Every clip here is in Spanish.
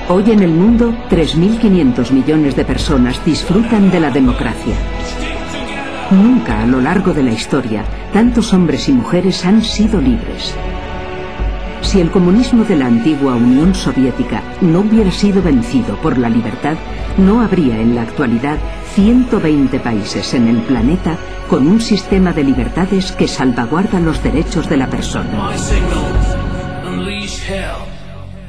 Hoy en el mundo, 3.500 millones de personas disfrutan de la democracia. Nunca a lo largo de la historia, tantos hombres y mujeres han sido libres. Si el comunismo de la antigua Unión Soviética no hubiera sido vencido por la libertad, no habría en la actualidad 120 países en el planeta con un sistema de libertades que salvaguarda los derechos de la persona.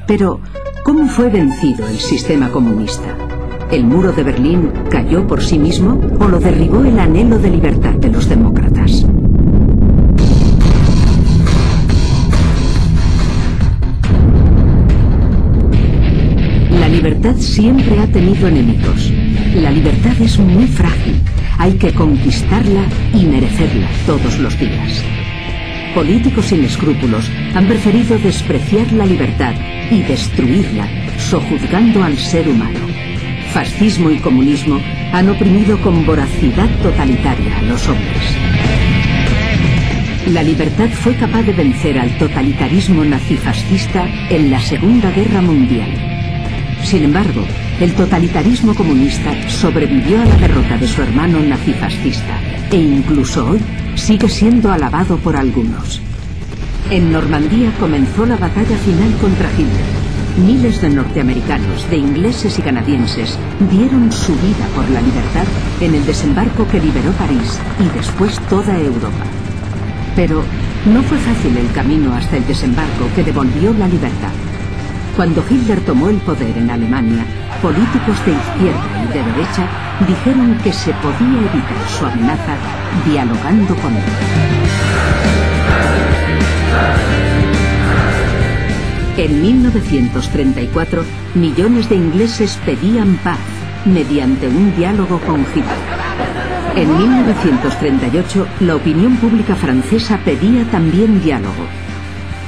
Pero, ¿cómo fue vencido el sistema comunista? ¿El muro de Berlín cayó por sí mismo o lo derribó el anhelo de libertad de los demócratas? La libertad siempre ha tenido enemigos. La libertad es muy frágil. Hay que conquistarla y merecerla todos los días. Políticos sin escrúpulos han preferido despreciar la libertad y destruirla, sojuzgando al ser humano. Fascismo y comunismo han oprimido con voracidad totalitaria a los hombres. La libertad fue capaz de vencer al totalitarismo nazifascista en la Segunda Guerra Mundial. Sin embargo, el totalitarismo comunista sobrevivió a la derrota de su hermano nazifascista e incluso hoy sigue siendo alabado por algunos. En Normandía comenzó la batalla final contra Hitler. Miles de norteamericanos, de ingleses y canadienses dieron su vida por la libertad en el desembarco que liberó París y después toda Europa. Pero no fue fácil el camino hasta el desembarco que devolvió la libertad. Cuando Hitler tomó el poder en Alemania, políticos de izquierda y de derecha dijeron que se podía evitar su amenaza dialogando con él. En 1934, millones de ingleses pedían paz mediante un diálogo con Hitler. En 1938, la opinión pública francesa pedía también diálogo.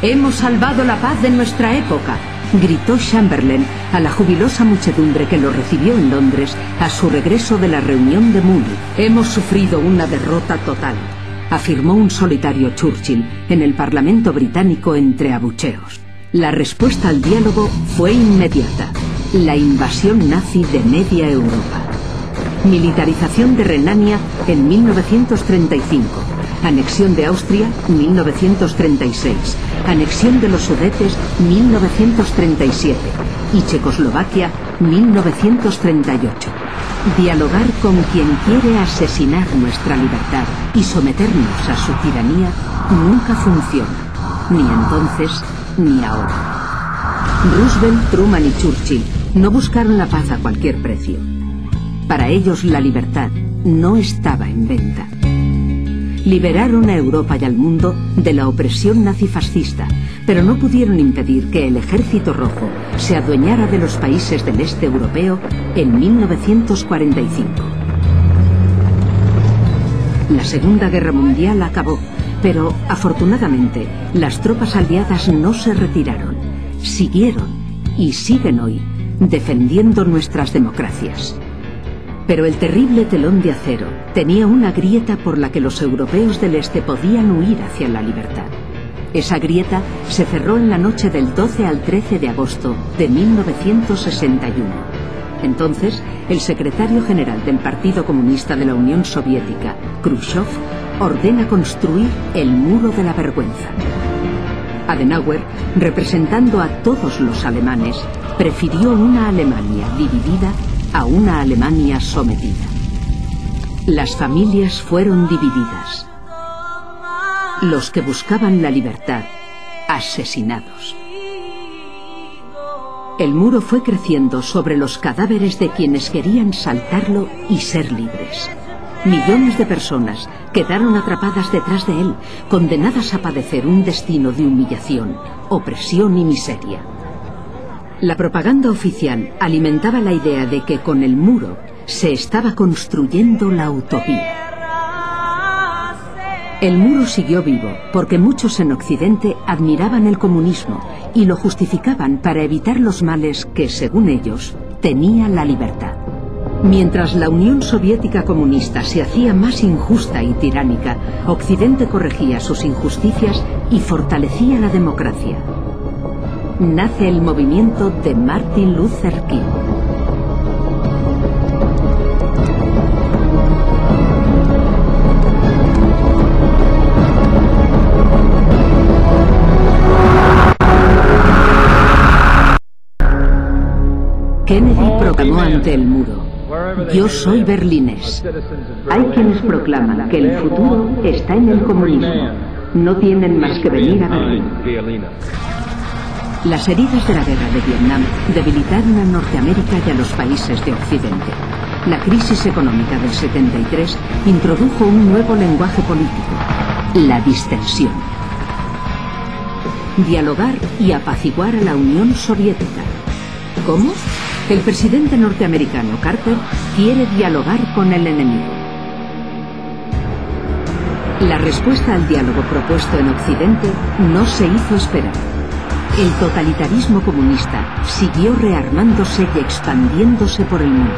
«Hemos salvado la paz de nuestra época», gritó Chamberlain a la jubilosa muchedumbre que lo recibió en Londres a su regreso de la reunión de Múnich. «Hemos sufrido una derrota total», afirmó un solitario Churchill en el Parlamento británico entre abucheos. La respuesta al diálogo fue inmediata: la invasión nazi de media Europa. Militarización de Renania en 1935. Anexión de Austria, 1936. Anexión de los Sudetes, 1937. Y Checoslovaquia, 1938. Dialogar con quien quiere asesinar nuestra libertad y someternos a su tiranía nunca funciona. Ni entonces, ni ahora. Roosevelt, Truman y Churchill no buscaron la paz a cualquier precio. Para ellos la libertad no estaba en venta. Liberaron a Europa y al mundo de la opresión nazifascista, pero no pudieron impedir que el Ejército Rojo se adueñara de los países del este europeo en 1945. La Segunda Guerra Mundial acabó, pero afortunadamente las tropas aliadas no se retiraron, siguieron y siguen hoy defendiendo nuestras democracias. Pero el terrible telón de acero tenía una grieta por la que los europeos del este podían huir hacia la libertad. Esa grieta se cerró en la noche del 12 al 13 de agosto de 1961. Entonces, el secretario general del Partido Comunista de la Unión Soviética, Khrushchev, ordena construir el Muro de la Vergüenza. Adenauer, representando a todos los alemanes, prefirió una Alemania dividida a una Alemania sometida. Las familias fueron divididas. Los que buscaban la libertad, asesinados. El muro fue creciendo sobre los cadáveres de quienes querían saltarlo y ser libres. Millones de personas quedaron atrapadas detrás de él, condenadas a padecer un destino de humillación, opresión y miseria. La propaganda oficial alimentaba la idea de que con el muro se estaba construyendo la utopía. El muro siguió vivo porque muchos en Occidente admiraban el comunismo y lo justificaban para evitar los males que, según ellos, tenía la libertad. Mientras la Unión Soviética comunista se hacía más injusta y tiránica, Occidente corregía sus injusticias y fortalecía la democracia. nace el movimiento de Martin Luther King. Kennedy proclamó ante el muro: "Yo soy berlinés". Hay quienes proclaman que el futuro está en el comunismo. No tienen más que venir a Berlín. Las heridas de la guerra de Vietnam debilitaron a Norteamérica y a los países de Occidente. La crisis económica del 73 introdujo un nuevo lenguaje político: la distensión. Dialogar y apaciguar a la Unión Soviética. ¿Cómo? El presidente norteamericano Carter quiere dialogar con el enemigo. La respuesta al diálogo propuesto en Occidente no se hizo esperar. El totalitarismo comunista siguió rearmándose y expandiéndose por el mundo.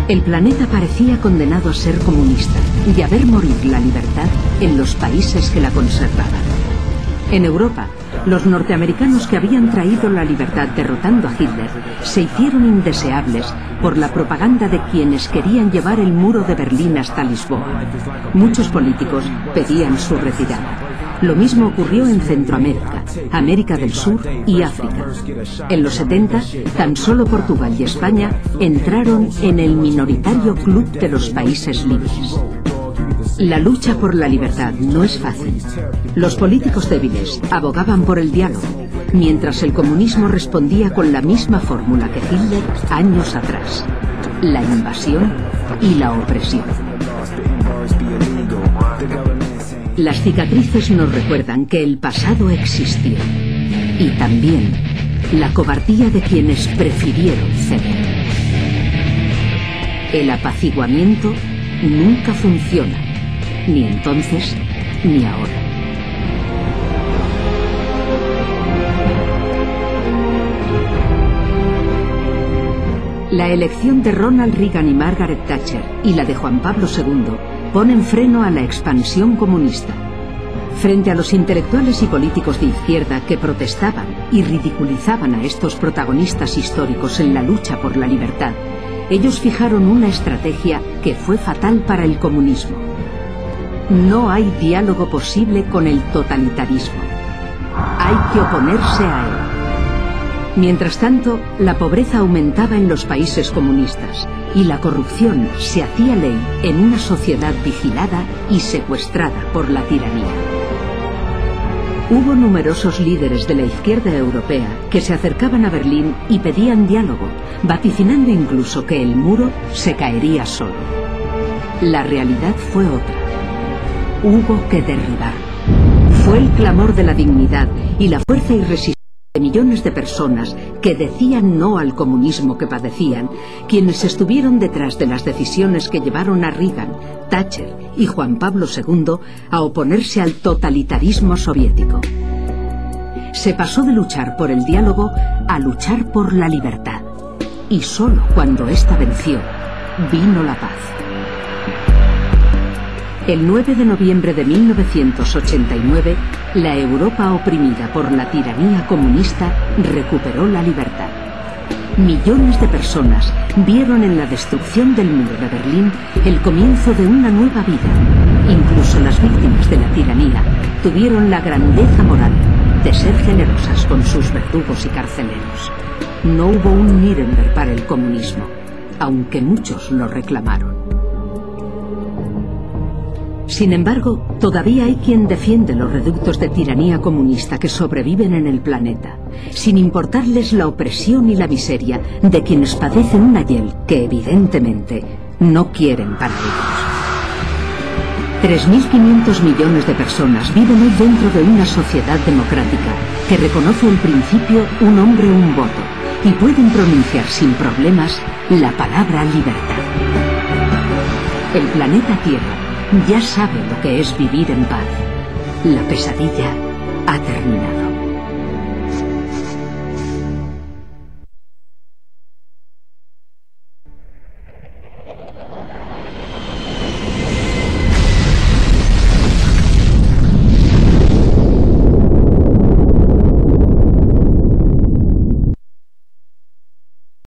El planeta parecía condenado a ser comunista y a ver morir la libertad en los países que la conservaban. En Europa, los norteamericanos que habían traído la libertad derrotando a Hitler se hicieron indeseables por la propaganda de quienes querían llevar el muro de Berlín hasta Lisboa. Muchos políticos pedían su retirada. Lo mismo ocurrió en Centroamérica, América del Sur y África. En los 70, tan solo Portugal y España entraron en el minoritario club de los países libres. La lucha por la libertad no es fácil. Los políticos débiles abogaban por el diálogo, mientras el comunismo respondía con la misma fórmula que Hitler años atrás: la invasión y la opresión. Las cicatrices nos recuerdan que el pasado existió, y también la cobardía de quienes prefirieron ceder. El apaciguamiento nunca funciona, ni entonces ni ahora. La elección de Ronald Reagan y Margaret Thatcher y la de Juan Pablo II ponen freno a la expansión comunista. Frente a los intelectuales y políticos de izquierda que protestaban y ridiculizaban a estos protagonistas históricos en la lucha por la libertad, ellos fijaron una estrategia que fue fatal para el comunismo. No hay diálogo posible con el totalitarismo. Hay que oponerse a él. Mientras tanto, la pobreza aumentaba en los países comunistas y la corrupción se hacía ley en una sociedad vigilada y secuestrada por la tiranía. Hubo numerosos líderes de la izquierda europea que se acercaban a Berlín y pedían diálogo, vaticinando incluso que el muro se caería solo. La realidad fue otra. Hubo que derribar. Fue el clamor de la dignidad y la fuerza irresistible de millones de personas que decían no al comunismo que padecían, quienes estuvieron detrás de las decisiones que llevaron a Reagan, Thatcher y Juan Pablo II a oponerse al totalitarismo soviético. Se pasó de luchar por el diálogo a luchar por la libertad. Y solo cuando ésta venció, vino la paz. El 9 de noviembre de 1989, la Europa oprimida por la tiranía comunista recuperó la libertad. Millones de personas vieron en la destrucción del muro de Berlín el comienzo de una nueva vida. Incluso las víctimas de la tiranía tuvieron la grandeza moral de ser generosas con sus verdugos y carceleros. No hubo un Nuremberg para el comunismo, aunque muchos lo reclamaron. Sin embargo, todavía hay quien defiende los reductos de tiranía comunista que sobreviven en el planeta, sin importarles la opresión y la miseria de quienes padecen una hiel que evidentemente no quieren para ellos. 3.500 millones de personas viven hoy dentro de una sociedad democrática que reconoce el principio un hombre, un voto, y pueden pronunciar sin problemas la palabra libertad. El planeta Tierra ya sabe lo que es vivir en paz. La pesadilla ha terminado.